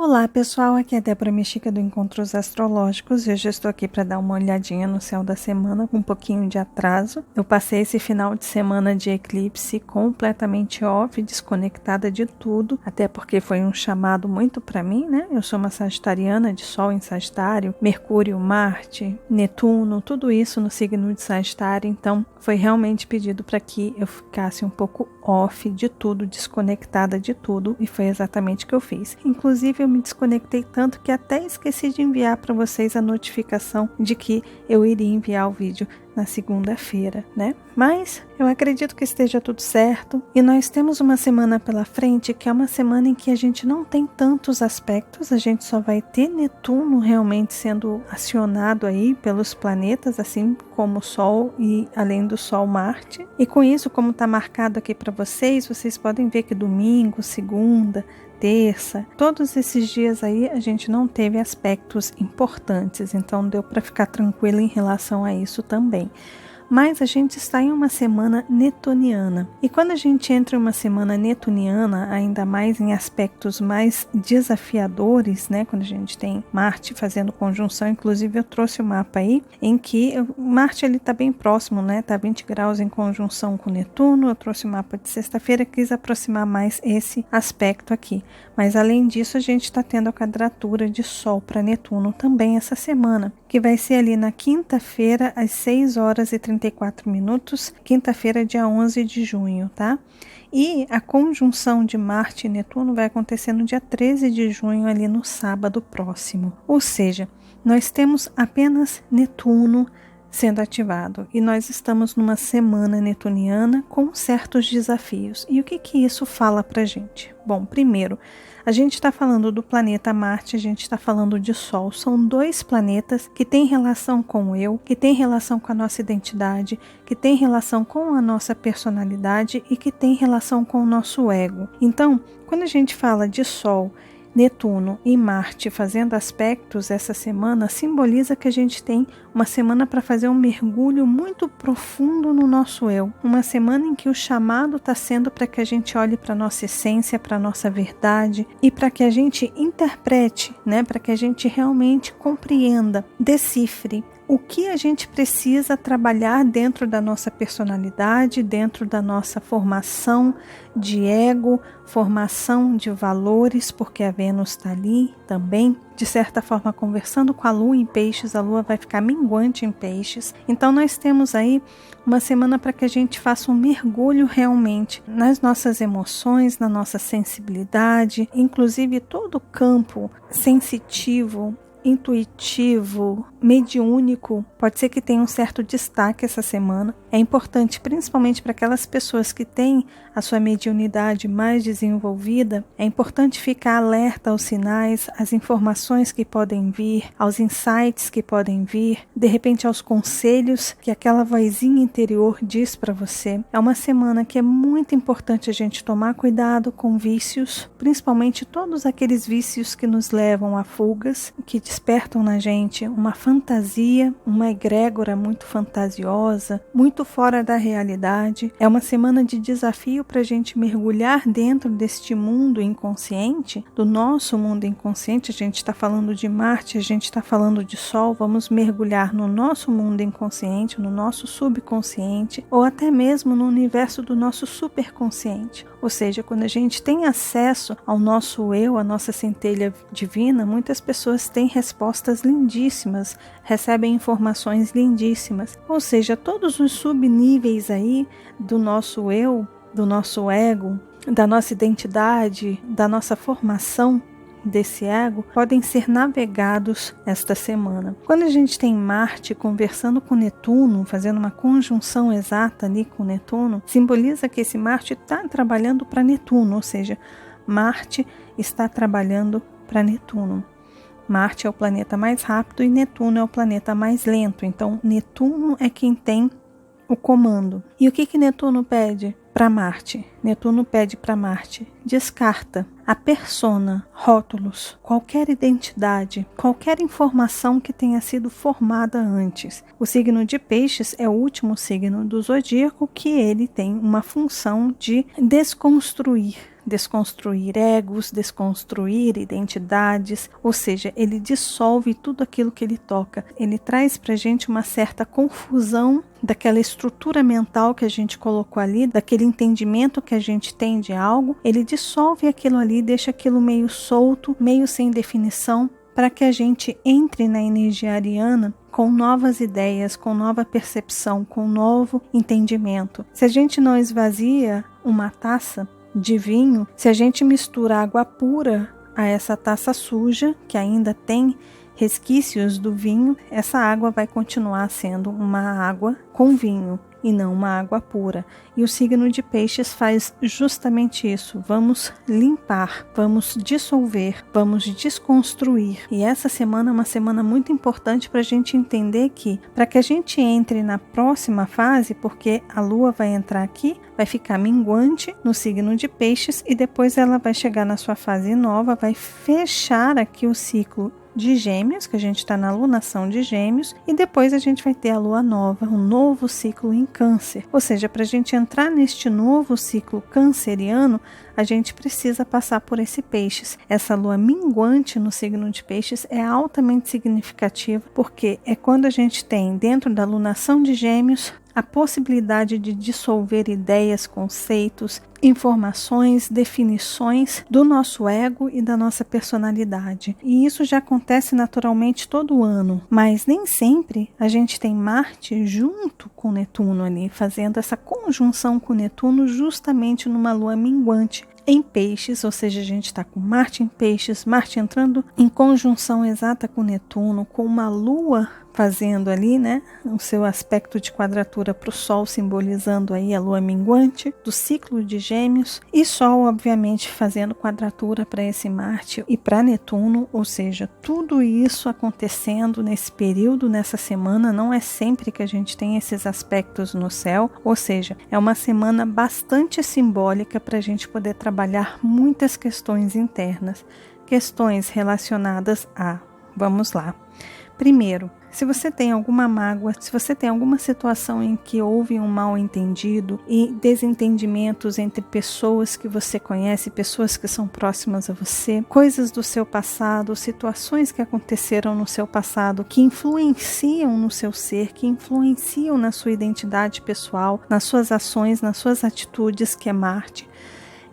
Olá pessoal, aqui é a Débora Mexica do Encontros Astrológicos e hoje eu estou aqui para dar uma olhadinha no céu da semana com um pouquinho de atraso. Eu passei esse final de semana de eclipse completamente off, desconectada de tudo, até porque foi um chamado muito para mim, né? Eu sou uma sagitariana de Sol em Sagitário, Mercúrio, Marte, Netuno, tudo isso no signo de Sagitário, então foi realmente pedido para que eu ficasse um pouco off de tudo, desconectada de tudo, e foi exatamente o que eu fiz. Inclusive eu me desconectei tanto que até esqueci de enviar para vocês a notificação de que eu iria enviar o vídeo na segunda-feira, né? Mas eu acredito que esteja tudo certo e nós temos uma semana pela frente que é uma semana em que a gente não tem tantos aspectos, a gente só vai ter Netuno realmente sendo acionado aí pelos planetas, assim como o Sol e além do Sol, Marte. E com isso, como está marcado aqui para vocês podem ver que domingo, segunda, terça, todos esses dias aí a gente não teve aspectos importantes, então deu para ficar tranquilo em relação a isso também. Mas a gente está em uma semana netuniana. E quando a gente entra em uma semana netuniana, ainda mais em aspectos mais desafiadores, né? Quando a gente tem Marte fazendo conjunção, inclusive eu trouxe o mapa aí, em que Marte ele está bem próximo, né? Está 20 graus em conjunção com Netuno. Eu trouxe o mapa de sexta-feira, quis aproximar mais esse aspecto aqui. Mas além disso, a gente está tendo a quadratura de Sol para Netuno também essa semana, que vai ser ali na quinta-feira, às 6h34, quinta-feira, dia 11 de junho, tá? E a conjunção de Marte e Netuno vai acontecer no dia 13 de junho, ali no sábado próximo. Ou seja, nós temos apenas Netuno sendo ativado e nós estamos numa semana netuniana com certos desafios. E o que isso fala pra gente? Bom, primeiro, a gente está falando do planeta Marte, a gente está falando de Sol. São dois planetas que têm relação com o eu, que têm relação com a nossa identidade, que têm relação com a nossa personalidade e que têm relação com o nosso ego. Então, quando a gente fala de Sol, Netuno e Marte fazendo aspectos essa semana, simboliza que a gente tem uma semana para fazer um mergulho muito profundo no nosso eu. Uma semana em que o chamado está sendo para que a gente olhe para a nossa essência, para a nossa verdade e para que a gente interprete, né? Para que a gente realmente compreenda, decifre o que a gente precisa trabalhar dentro da nossa personalidade, dentro da nossa formação de ego, formação de valores, porque a Vênus está ali também, de certa forma conversando com a Lua em Peixes, a Lua vai ficar minguante em Peixes. Então nós temos aí uma semana para que a gente faça um mergulho realmente nas nossas emoções, na nossa sensibilidade, inclusive todo o campo sensitivo, intuitivo, mediúnico, pode ser que tenha um certo destaque essa semana. É importante, principalmente para aquelas pessoas que têm a sua mediunidade mais desenvolvida, é importante ficar alerta aos sinais, às informações que podem vir, aos insights que podem vir, de repente aos conselhos que aquela vozinha interior diz para você. É uma semana que é muito importante a gente tomar cuidado com vícios, principalmente todos aqueles vícios que nos levam a fugas, que despertam na gente uma fantasia, uma egrégora muito fantasiosa, muito fora da realidade. É uma semana de desafio para a gente mergulhar dentro deste mundo inconsciente, do nosso mundo inconsciente. A gente está falando de Marte, a gente está falando de Sol, vamos mergulhar no nosso mundo inconsciente, no nosso subconsciente, ou até mesmo no universo do nosso superconsciente. Ou seja, quando a gente tem acesso ao nosso eu, à nossa centelha divina, muitas pessoas têm respostas lindíssimas, recebem informações lindíssimas. Ou seja, todos os subníveis aí do nosso eu, do nosso ego, da nossa identidade, da nossa formação desse ego, podem ser navegados esta semana. Quando a gente tem Marte conversando com Netuno, fazendo uma conjunção exata ali com Netuno, simboliza que esse Marte está trabalhando para Netuno, ou seja, Marte está trabalhando para Netuno. Marte é o planeta mais rápido e Netuno é o planeta mais lento, então Netuno é quem tem o comando. E o que Netuno pede para Marte? Netuno pede para Marte: descarta a persona, rótulos, qualquer identidade, qualquer informação que tenha sido formada antes. O signo de Peixes é o último signo do zodíaco que ele tem uma função de desconstruir, desconstruir egos, desconstruir identidades, ou seja, ele dissolve tudo aquilo que ele toca. Ele traz para a gente uma certa confusão daquela estrutura mental que a gente colocou ali, daquele entendimento que a gente tem de algo. Ele dissolve aquilo ali, deixa aquilo meio solto, meio sem definição, para que a gente entre na energia ariana com novas ideias, com nova percepção, com novo entendimento. Se a gente não esvazia uma taça de vinho, se a gente mistura água pura a essa taça suja, que ainda tem resquícios do vinho, essa água vai continuar sendo uma água com vinho e não uma água pura. E o signo de Peixes faz justamente isso. Vamos limpar, vamos dissolver, vamos desconstruir. E essa semana é uma semana muito importante para a gente entender que, para que a gente entre na próxima fase, porque a Lua vai entrar aqui, vai ficar minguante no signo de Peixes e depois ela vai chegar na sua fase nova, vai fechar aqui o ciclo de Gêmeos, que a gente está na lunação de Gêmeos, e depois a gente vai ter a lua nova, um novo ciclo em Câncer. Ou seja, para a gente entrar neste novo ciclo canceriano, a gente precisa passar por esse Peixes. Essa lua minguante no signo de Peixes é altamente significativa, porque é quando a gente tem dentro da lunação de Gêmeos a possibilidade de dissolver ideias, conceitos, informações, definições do nosso ego e da nossa personalidade. E isso já acontece naturalmente todo ano, mas nem sempre a gente tem Marte junto com Netuno ali, fazendo essa conjunção com Netuno justamente numa lua minguante em Peixes, ou seja, a gente está com Marte em Peixes, Marte entrando em conjunção exata com Netuno, com uma lua fazendo ali, né, o seu aspecto de quadratura para o Sol, simbolizando aí a lua minguante do ciclo de Gêmeos, e Sol, obviamente, fazendo quadratura para esse Marte e para Netuno, ou seja, tudo isso acontecendo nesse período, nessa semana. Não é sempre que a gente tem esses aspectos no céu, ou seja, é uma semana bastante simbólica para a gente poder trabalhar muitas questões internas, questões relacionadas a, vamos lá, primeiro, se você tem alguma mágoa, se você tem alguma situação em que houve um mal entendido e desentendimentos entre pessoas que você conhece, pessoas que são próximas a você, coisas do seu passado, situações que aconteceram no seu passado que influenciam no seu ser, que influenciam na sua identidade pessoal, nas suas ações, nas suas atitudes, que é Marte.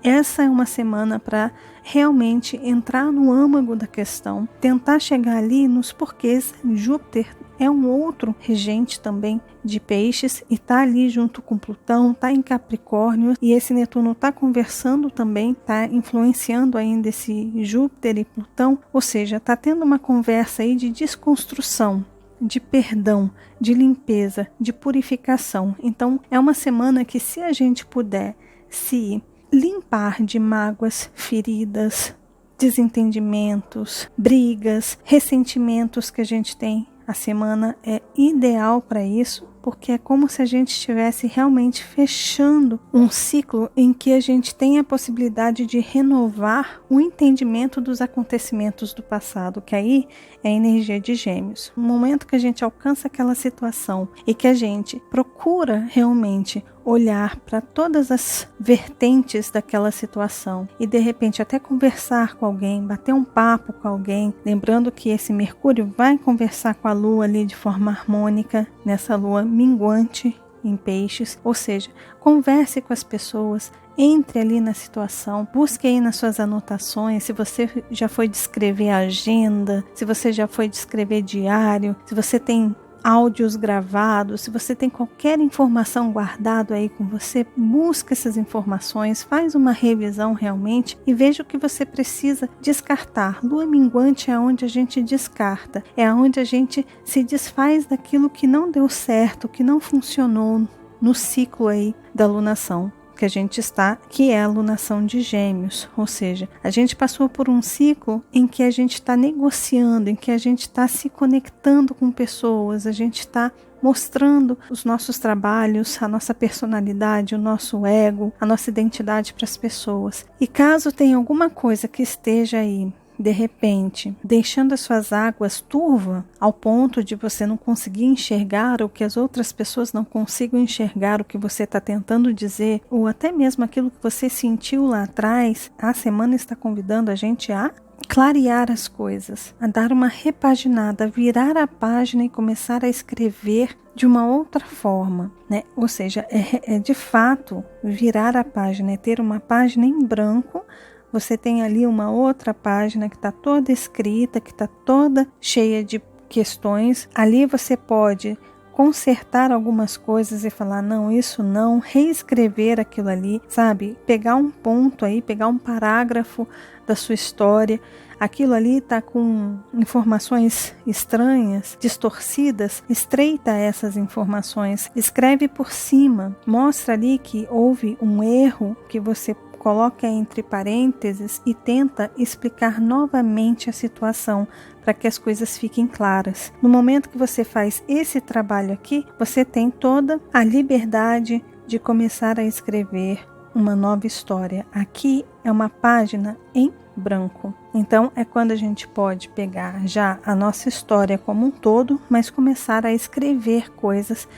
Essa é uma semana para realmente entrar no âmago da questão, tentar chegar ali nos porquês. Júpiter é um outro regente também de Peixes e está ali junto com Plutão, está em Capricórnio, e esse Netuno está conversando também, está influenciando ainda esse Júpiter e Plutão, ou seja, está tendo uma conversa aí de desconstrução, de perdão, de limpeza, de purificação. Então é uma semana que, se a gente puder se limpar de mágoas, feridas, desentendimentos, brigas, ressentimentos que a gente tem, a semana é ideal para isso, porque é como se a gente estivesse realmente fechando um ciclo em que a gente tem a possibilidade de renovar o entendimento dos acontecimentos do passado, que aí é a energia de Gêmeos. No momento que a gente alcança aquela situação e que a gente procura realmente olhar para todas as vertentes daquela situação e de repente até conversar com alguém, bater um papo com alguém, lembrando que esse Mercúrio vai conversar com a Lua ali de forma harmônica, nessa Lua minguante em Peixes, ou seja, converse com as pessoas, entre ali na situação, busque aí nas suas anotações, se você já foi descrever a agenda, se você já foi descrever diário, se você tem áudios gravados, se você tem qualquer informação guardado aí com você, busca essas informações, faz uma revisão realmente e veja o que você precisa descartar. Lua minguante é onde a gente descarta, é onde a gente se desfaz daquilo que não deu certo, que não funcionou no ciclo aí da lunação que a gente está, que é a lunação de Gêmeos, ou seja, a gente passou por um ciclo em que a gente está negociando, em que a gente está se conectando com pessoas, a gente está mostrando os nossos trabalhos, a nossa personalidade, o nosso ego, a nossa identidade para as pessoas. E caso tenha alguma coisa que esteja aí de repente, deixando as suas águas turvas ao ponto de você não conseguir enxergar o que as outras pessoas não consigam enxergar o que você está tentando dizer, ou até mesmo aquilo que você sentiu lá atrás, a semana está convidando a gente a clarear as coisas, a dar uma repaginada, a virar a página e começar a escrever de uma outra forma, né? Ou seja, é de fato virar a página, é ter uma página em branco. Você tem ali uma outra página que está toda escrita, que está toda cheia de questões. Ali você pode consertar algumas coisas e falar, não, isso não, reescrever aquilo ali, sabe? Pegar um ponto aí, pegar um parágrafo da sua história, aquilo ali está com informações estranhas, distorcidas, estreita essas informações, escreve por cima, mostra ali que houve um erro que você coloca entre parênteses e tenta explicar novamente a situação para que as coisas fiquem claras. No momento que você faz esse trabalho aqui, você tem toda a liberdade de começar a escrever uma nova história. Aqui é uma página em branco. Então é quando a gente pode pegar já a nossa história como um todo, mas começar a escrever coisas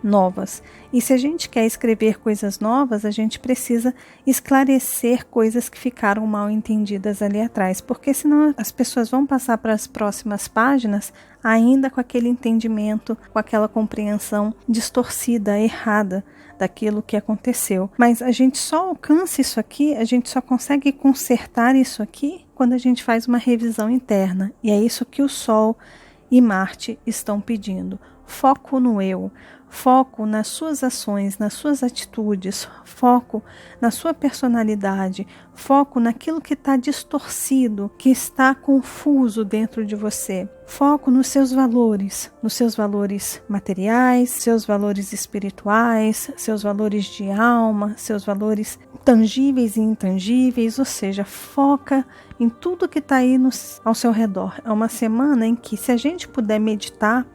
novas. E se a gente quer escrever coisas novas, a gente precisa esclarecer coisas que ficaram mal entendidas ali atrás, porque senão as pessoas vão passar para as próximas páginas ainda com aquele entendimento, com aquela compreensão distorcida, errada daquilo que aconteceu. Mas a gente só alcança isso aqui, a gente só consegue consertar isso aqui quando a gente faz uma revisão interna. E é isso que o Sol e Marte estão pedindo. Foco no eu. Foco nas suas ações, nas suas atitudes, foco na sua personalidade, foco naquilo que está distorcido, que está confuso dentro de você. Foco nos seus valores materiais, seus valores espirituais, seus valores de alma, seus valores tangíveis e intangíveis, ou seja, foca em tudo que está aí ao seu redor. É uma semana em que, se a gente puder meditar,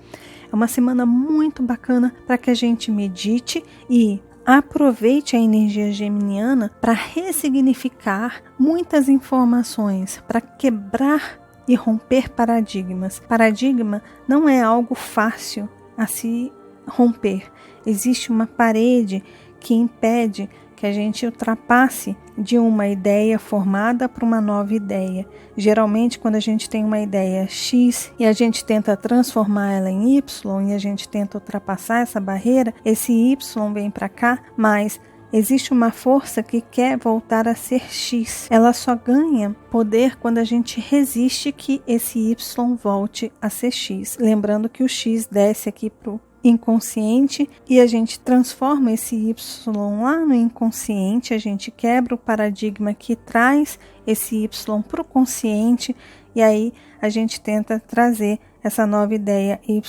é uma semana muito bacana para que a gente medite e aproveite a energia geminiana para ressignificar muitas informações, para quebrar e romper paradigmas. Paradigma não é algo fácil a se romper. Existe uma parede que impede que a gente ultrapasse de uma ideia formada para uma nova ideia. Geralmente, quando a gente tem uma ideia X e a gente tenta transformar ela em Y e a gente tenta ultrapassar essa barreira, esse Y vem para cá, mas existe uma força que quer voltar a ser X. Ela só ganha poder quando a gente resiste que esse Y volte a ser X. Lembrando que o X desce aqui para o inconsciente e a gente transforma esse Y lá no inconsciente, a gente quebra o paradigma que traz esse Y para o consciente e aí a gente tenta trazer essa nova ideia YY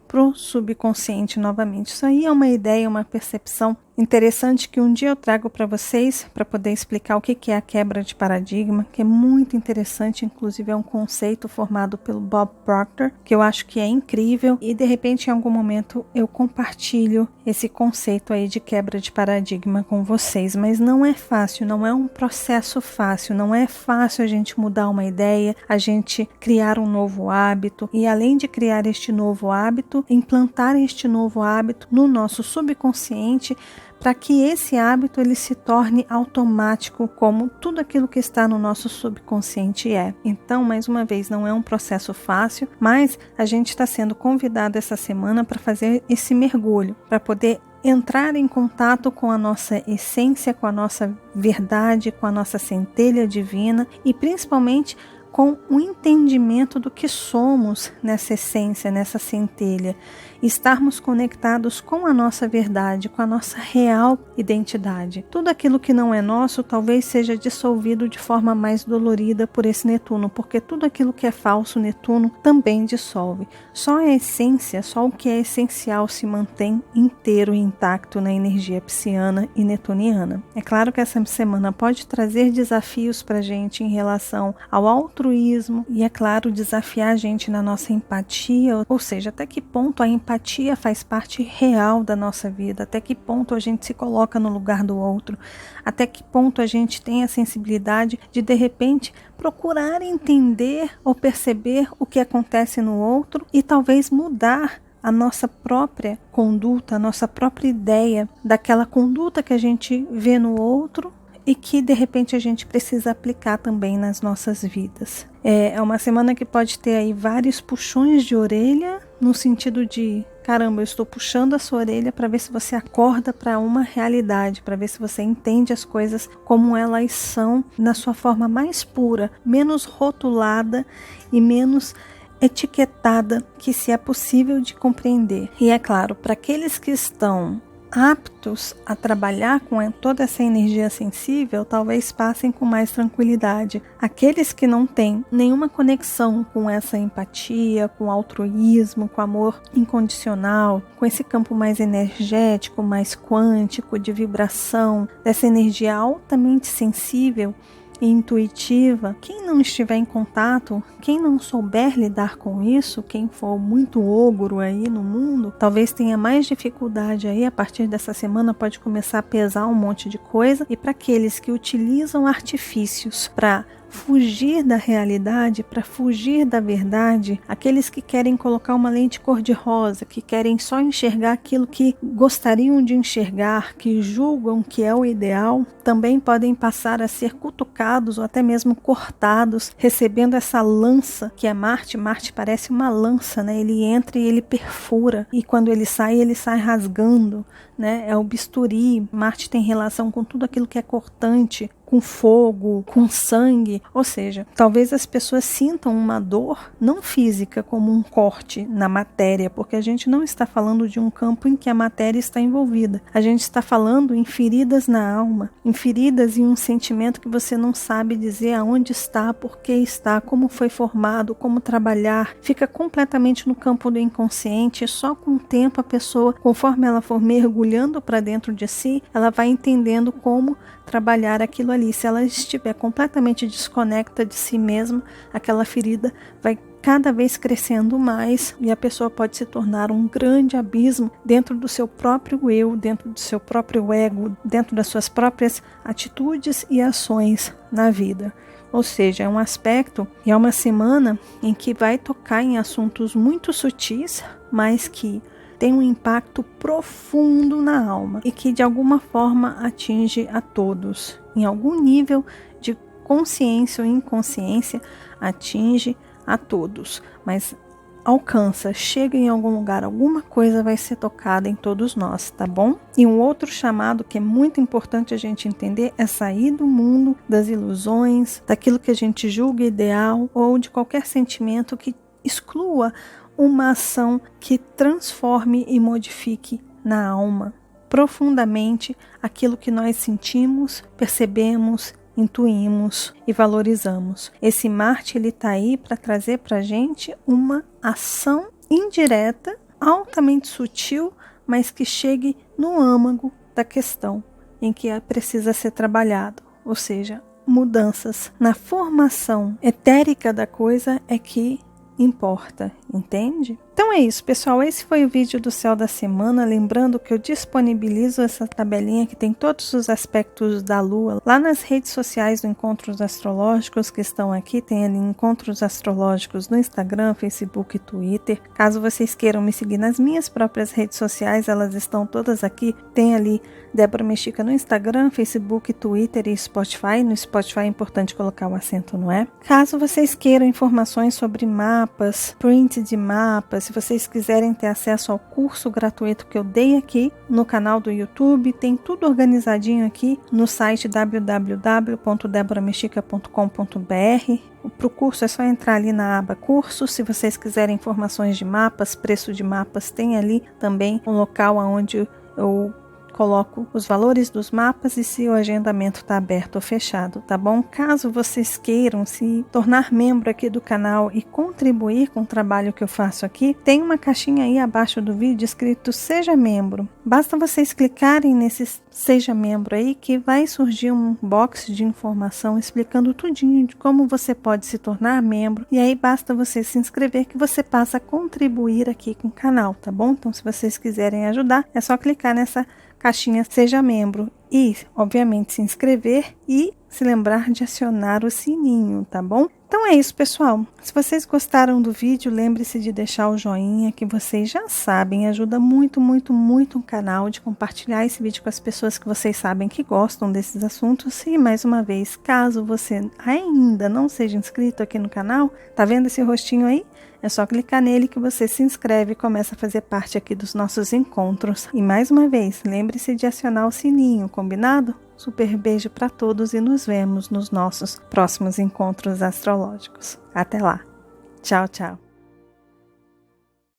para o subconsciente novamente. Isso aí é uma ideia, uma percepção interessante que um dia eu trago para vocês para poder explicar o que é a quebra de paradigma, que é muito interessante, inclusive é um conceito formado pelo Bob Proctor, que eu acho que é incrível e de repente em algum momento eu compartilho esse conceito aí de quebra de paradigma com vocês, mas não é fácil, não é um processo fácil, não é fácil a gente mudar uma ideia, a gente criar um novo hábito e além de criar este novo hábito, implantar este novo hábito no nosso subconsciente para que esse hábito ele se torne automático, como tudo aquilo que está no nosso subconsciente é. Então, mais uma vez, não é um processo fácil, mas a gente está sendo convidado essa semana para fazer esse mergulho, para poder entrar em contato com a nossa essência, com a nossa verdade, com a nossa centelha divina e principalmente com o entendimento do que somos nessa essência, nessa centelha, estarmos conectados com a nossa verdade, com a nossa real identidade. Tudo aquilo que não é nosso talvez seja dissolvido de forma mais dolorida por esse Netuno, porque tudo aquilo que é falso, Netuno também dissolve. Só a essência, só o que é essencial se mantém inteiro e intacto na energia pisciana e netuniana. É claro que essa semana pode trazer desafios para a gente em relação ao altruísmo e, é claro, desafiar a gente na nossa empatia, ou seja, até que ponto a empatia faz parte real da nossa vida, até que ponto a gente se coloca no lugar do outro, até que ponto a gente tem a sensibilidade de repente, procurar entender ou perceber o que acontece no outro e talvez mudar a nossa própria conduta, a nossa própria ideia daquela conduta que a gente vê no outro e que de repente a gente precisa aplicar também nas nossas vidas. É uma semana que pode ter aí vários puxões de orelha, no sentido de, caramba, eu estou puxando a sua orelha para ver se você acorda para uma realidade, para ver se você entende as coisas como elas são, na sua forma mais pura, menos rotulada e menos etiquetada, que se é possível de compreender. E é claro, para aqueles que estão aptos a trabalhar com toda essa energia sensível, talvez passem com mais tranquilidade. Aqueles que não têm nenhuma conexão com essa empatia, com altruísmo, com amor incondicional, com esse campo mais energético, mais quântico, de vibração, dessa energia altamente sensível e intuitiva, quem não estiver em contato, quem não souber lidar com isso, quem for muito ogro aí no mundo, talvez tenha mais dificuldade aí. A partir dessa semana pode começar a pesar um monte de coisa. E para aqueles que utilizam artifícios para fugir da realidade, para fugir da verdade, aqueles que querem colocar uma lente cor-de-rosa, que querem só enxergar aquilo que gostariam de enxergar, que julgam que é o ideal, também podem passar a ser cutucados ou até mesmo cortados, recebendo essa lança que é Marte. Marte parece uma lança, né? Ele entra e ele perfura, e quando ele sai rasgando, né? É o bisturi. Marte tem relação com tudo aquilo que é cortante, com fogo, com sangue, ou seja, talvez as pessoas sintam uma dor não física como um corte na matéria, porque a gente não está falando de um campo em que a matéria está envolvida, a gente está falando em feridas na alma, em feridas em um sentimento que você não sabe dizer aonde está, por que está, como foi formado, como trabalhar, fica completamente no campo do inconsciente. Só com o tempo a pessoa, conforme ela for mergulhando para dentro de si, ela vai entendendo como trabalhar aquilo ali. Se ela estiver completamente desconecta de si mesma, aquela ferida vai cada vez crescendo mais e a pessoa pode se tornar um grande abismo dentro do seu próprio eu, dentro do seu próprio ego, dentro das suas próprias atitudes e ações na vida. Ou seja, é um aspecto e é uma semana em que vai tocar em assuntos muito sutis, mas que tem um impacto profundo na alma e que de alguma forma atinge a todos. Em algum nível de consciência ou inconsciência, atinge a todos, mas alcança, chega em algum lugar, alguma coisa vai ser tocada em todos nós, tá bom? E um outro chamado que é muito importante a gente entender é sair do mundo das ilusões, daquilo que a gente julga ideal ou de qualquer sentimento que exclua uma ação que transforme e modifique na alma profundamente aquilo que nós sentimos, percebemos, intuímos e valorizamos. Esse Marte, ele está aí para trazer para a gente uma ação indireta, altamente sutil, mas que chegue no âmago da questão em que precisa ser trabalhado, ou seja, mudanças na formação etérica da coisa é que importa, entende? Então é isso, pessoal, esse foi o vídeo do Céu da Semana. Lembrando que eu disponibilizo essa tabelinha que tem todos os aspectos da Lua lá nas redes sociais do Encontros Astrológicos que estão aqui. Tem ali Encontros Astrológicos no Instagram, Facebook e Twitter. Caso vocês queiram me seguir nas minhas próprias redes sociais, elas estão todas aqui. Tem ali Débora Mexica no Instagram, Facebook, Twitter e Spotify. No Spotify é importante colocar o acento, não é? Caso vocês queiram informações sobre mapas, print de mapas, se vocês quiserem ter acesso ao curso gratuito que eu dei aqui no canal do YouTube, tem tudo organizadinho aqui no site www.deboramexica.com.br. Para o curso é só entrar ali na aba curso. Se vocês quiserem informações de mapas, preço de mapas, tem ali também um local onde eu coloco os valores dos mapas e se o agendamento está aberto ou fechado, tá bom? Caso vocês queiram se tornar membro aqui do canal e contribuir com o trabalho que eu faço aqui, tem uma caixinha aí abaixo do vídeo escrito Seja Membro. Basta vocês clicarem nesse Seja Membro aí que vai surgir um box de informação explicando tudinho de como você pode se tornar membro, e aí basta você se inscrever que você passa a contribuir aqui com o canal, tá bom? Então se vocês quiserem ajudar, é só clicar nessa caixinha Seja Membro e, obviamente, se inscrever e se lembrar de acionar o sininho, tá bom? Então é isso, pessoal. Se vocês gostaram do vídeo, lembre-se de deixar o joinha, que vocês já sabem, ajuda muito, muito, muito o canal, de compartilhar esse vídeo com as pessoas que vocês sabem que gostam desses assuntos. E mais uma vez, caso você ainda não seja inscrito aqui no canal, tá vendo esse rostinho aí? É só clicar nele que você se inscreve e começa a fazer parte aqui dos nossos encontros. E mais uma vez, lembre-se de acionar o sininho, combinado? Super beijo para todos e nos vemos nos nossos próximos encontros astrológicos. Até lá. Tchau, tchau.